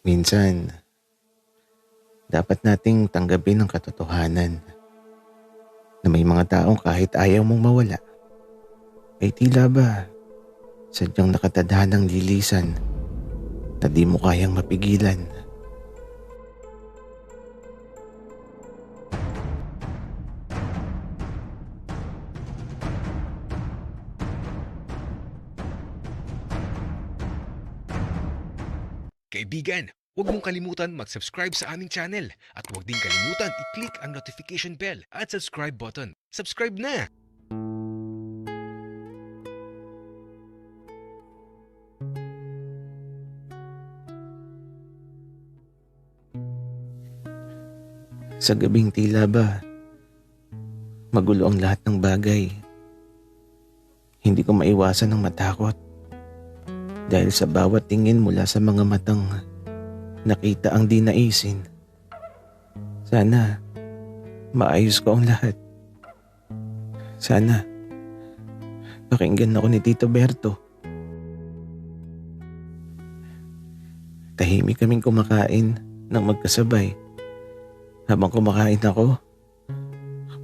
Minsan, dapat nating tanggapin ang katotohanan na may mga taong kahit ayaw mong mawala, ay tila ba sadyang nakatadhanang lilisan na di mo kayang mapigilan. Kaibigan, huwag mong kalimutan mag-subscribe sa aming channel at huwag din kalimutan i-click ang notification bell at subscribe button. Subscribe na! Sa gabing tila ba magulo ang lahat ng bagay, hindi ko maiwasan ang matakot dahil sa bawat tingin mula sa mga matang nakita ang di naisin. Sana maayos ko ang lahat. Sana pakinggan ako ni Tito Berto. Tahimik kaming kumakain ng magkasabay. Habang kumakain ako,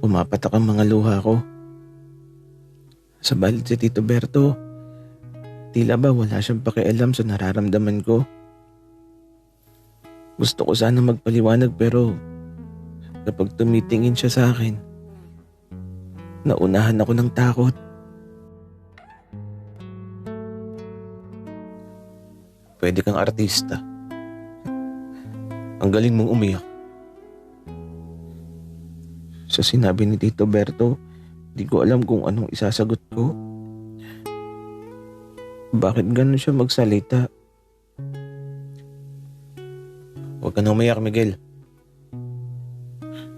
pumapatak ang mga luha ko. Sa balit si Tito Berto, tila ba wala siyang pakialam sa nararamdaman ko. Gusto ko sana magpaliwanag pero kapag tumitingin siya sa akin, naunahan ako ng takot. Pwede kang artista. Ang galing mong umiyak. Sa sinabi ni Tito Berto, di ko alam kung anong isasagot ko. Bakit ganun siya magsalita? Huwag ka na umiyak, Miguel.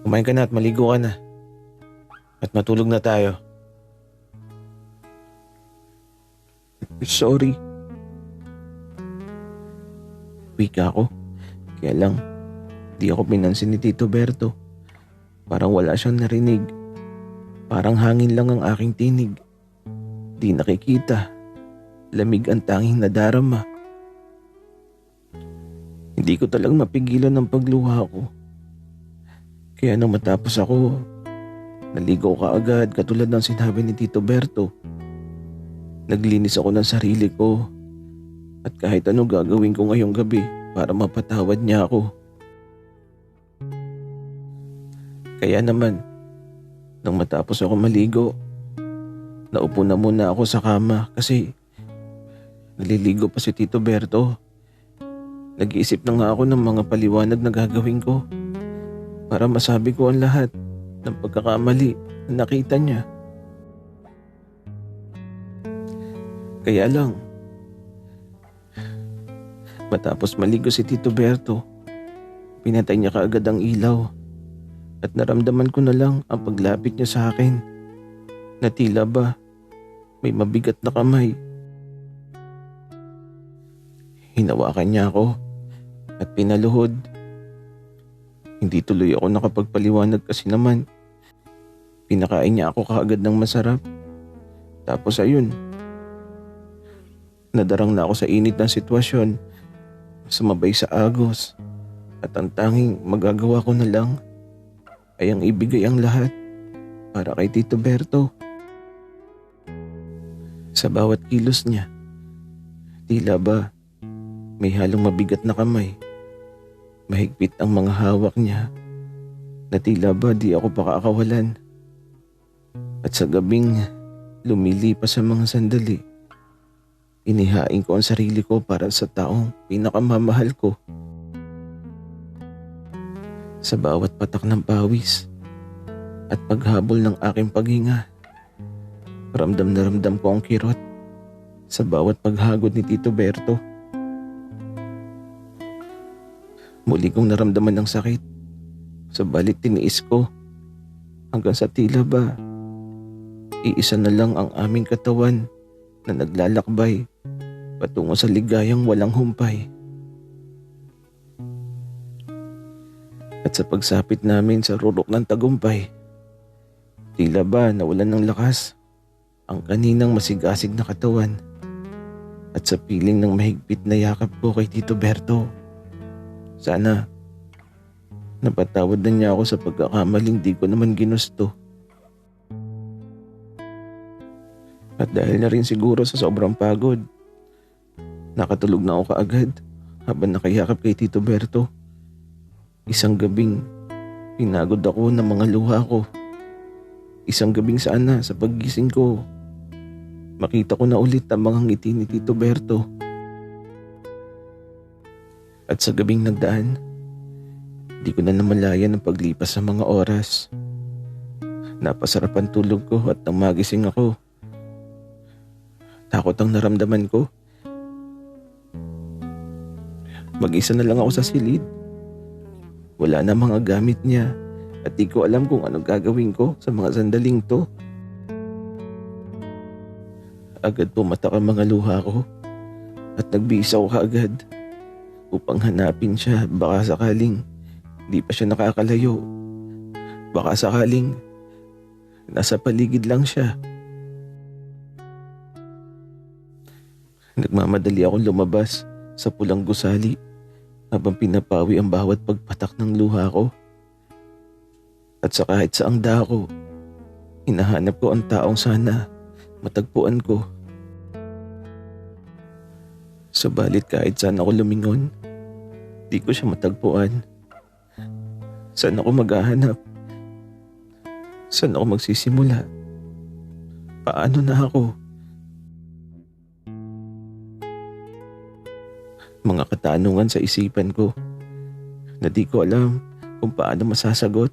Kumain ka na at maligo ka na. At matulog na tayo. Sorry. Wika ako. Kaya lang, di ako pinansin ni Tito Berto. Parang wala siyang narinig. Parang hangin lang ang aking tinig. Di nakikita. Lamig ang tanging nadarama. Hindi ko talagang mapigilan ang pagluha ko. Kaya nang matapos ako, naligo ka agad katulad ng sinabi ni Tito Berto. Naglinis ako ng sarili ko. At kahit ano gagawin ko ngayong gabi para mapatawad niya ako. Kaya naman, nang matapos ako maligo, naupo na muna ako sa kama kasi naliligo pa si Tito Berto. Nag-iisip na nga ako ng mga paliwanag na gagawin ko para masabi ko ang lahat ng pagkakamali na nakita niya. Kaya lang, matapos maligo si Tito Berto, pinatay niya kaagad ang ilaw. At naramdaman ko na lang ang paglapit niya sa akin na tila ba may mabigat na kamay. Hinawakan niya ako at pinaluhod. Hindi tuloy ako nakapagpaliwanag kasi naman pinakain niya ako kaagad ng masarap. Tapos ayun, nadarang na ako sa init ng sitwasyon, sumabay sa agos at ang tanging magagawa ko na lang ay ang ibigay ang lahat para kay Tito Berto. Sa bawat kilos niya, tila ba may halong mabigat na kamay. Mahigpit ang mga hawak niya na tila ba di ako pakakawalan. At sa gabing lumilipas sa mga sandali, inihain ko ang sarili ko para sa taong pinakamamahal ko. Sa bawat patak ng pawis at paghabol ng aking paghinga, ramdam na ramdam ko ang kirot sa bawat paghagod ni Tito Berto. Muli kong naramdaman ang sakit, subalit tiniis ko hanggang sa tila ba iisa na lang ang aming katawan na naglalakbay patungo sa ligayang walang humpay. At sa pagsapit namin sa rurok ng tagumpay, tila ba nawalan ng lakas ang kaninang masigasig na katawan. At sa piling ng mahigpit na yakap ko kay Tito Berto, Sana napatawad na niya ako sa pagkakamaling di ko naman ginusto. At dahil na rin siguro sa sobrang pagod, nakatulog na ako kaagad habang nakayakap kay Tito Berto. Isang gabing pinagod ako ng mga luha ko. Isang gabing sana sa paggising ko, makita ko na ulit ang mga ngiti ni Tito Berto. At sa gabing nagdaan, di ko na namalayan ang paglipas ng mga oras. Napasarap ang tulog ko at nang magising ako, takot ang naramdaman ko. Mag-isa na lang ako sa silid. Wala na mga gamit niya at di ko alam kung anong gagawin ko sa mga sandaling to. Agad pumatak ang mga luha ko at nagbihis ako kaagad upang hanapin siya. Baka sakaling di pa siya nakakalayo. Baka sakaling nasa paligid lang siya. Nagmamadali akong lumabas sa pulang gusali habang pinapawi ang bawat pagpatak ng luha ko. At sa kahit saang dako, hinahanap ko ang taong sana matagpuan ko. Subalit kahit saan ako lumingon, di ko siya matagpuan. Saan ako maghahanap? Saan ako magsisimula? Paano na ako? Mga katanungan sa isipan ko na di ko alam kung paano masasagot.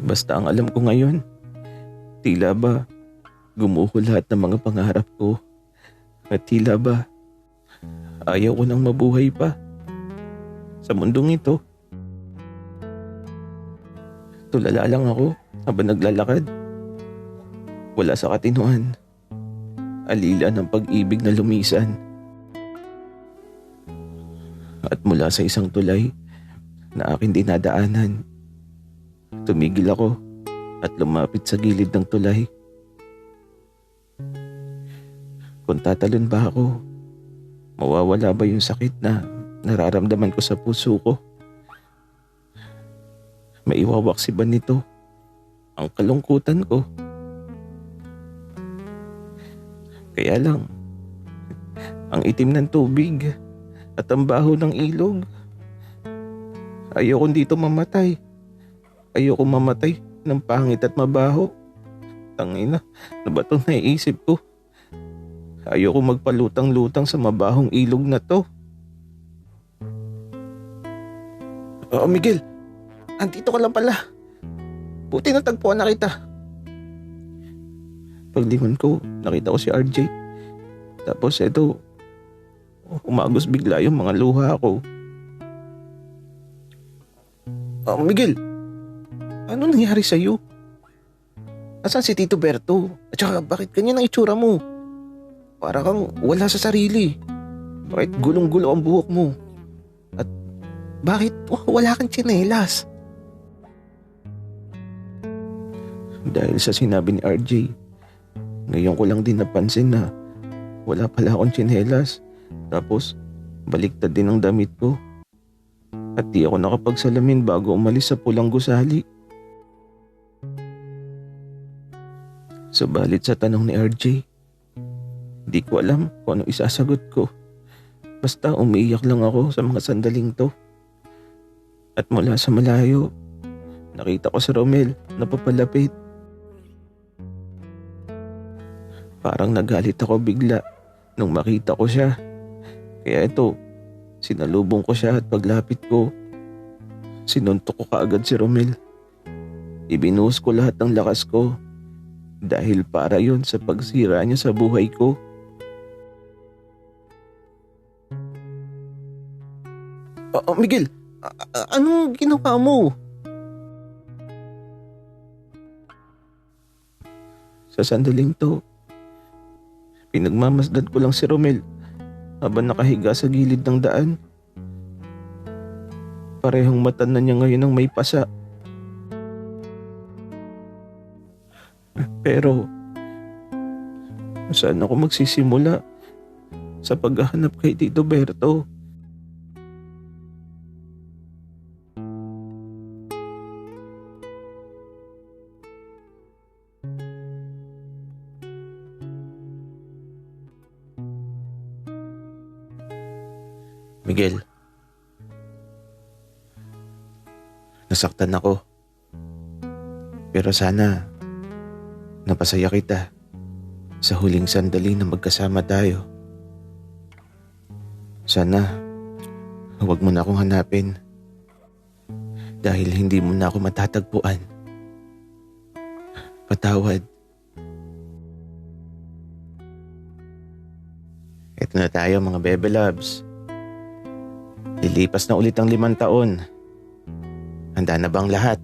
Basta ang alam ko ngayon, tila ba gumuho lahat ng mga pangarap ko at tila ba ayaw ko nang mabuhay pa sa mundong ito. Tulala lang ako habang naglalakad. Wala sa katinuan. Alila ng pag-ibig na lumisan. At mula sa isang tulay na aking dinadaanan, tumigil ako at lumapit sa gilid ng tulay. Kung tatalon ba ako, mawawala ba yung sakit na nararamdaman ko sa puso ko? Maiwawaksi ba nito ang kalungkutan ko? Kaya lang, ang itim ng tubig at ang baho ng ilog. Ayokong dito mamatay. Ayokong mamatay ng pangit at mabaho. Tangina, na ba itong naiisip ko? Ayokong magpalutang-lutang sa mabahong ilog na to. Oh, Miguel, andito ka lang pala. Buti natagpuan na kita. Paglingon ko, nakita ko si RJ. Tapos eto, umagos bigla yung mga luha ko. Oh, Miguel, ano nangyari sa'yo? Asan si Tito Berto? At saka bakit ganyan ang itsura mo? Para kang wala sa sarili. Bakit gulong-gulo ang buhok mo? At bakit wala kang tsinelas? Dahil sa sinabi ni RJ, ngayon ko lang din napansin na wala pala akong tsinelas. Tapos, baliktad din ang damit ko. At di ako nakapagsalamin bago umalis sa pulang gusali. Subalit sa tanong ni RJ, di ko alam kung ano isasagot ko. Basta umiiyak lang ako sa mga sandaling to. At mula sa malayo, nakita ko si Romel na papalapit. Parang nagalit ako bigla nung makita ko siya. Kaya ito, sinalubong ko siya at paglapit ko, sinuntok ko kaagad si Romel. Ibinuhos ko lahat ng lakas ko dahil para yon sa pagsira niya sa buhay ko. Miguel, anong ginawa mo? Sa sandaling to, pinagmamasdan ko lang si Romel habang nakahiga sa gilid ng daan. Parehong mata na niya ngayon ang may pasa. Pero, saan ako magsisimula sa paghahanap kay Tito Berto? Miguel, nasaktan ako. Pero sana napasaya kita sa huling sandali na magkasama tayo. Sana huwag mo na akong hanapin dahil hindi mo na ako matatagpuan. Patawad. Ito na tayo mga Bebe Loves. Lilipas na ulit ang 5 taon. Handa na bang lahat?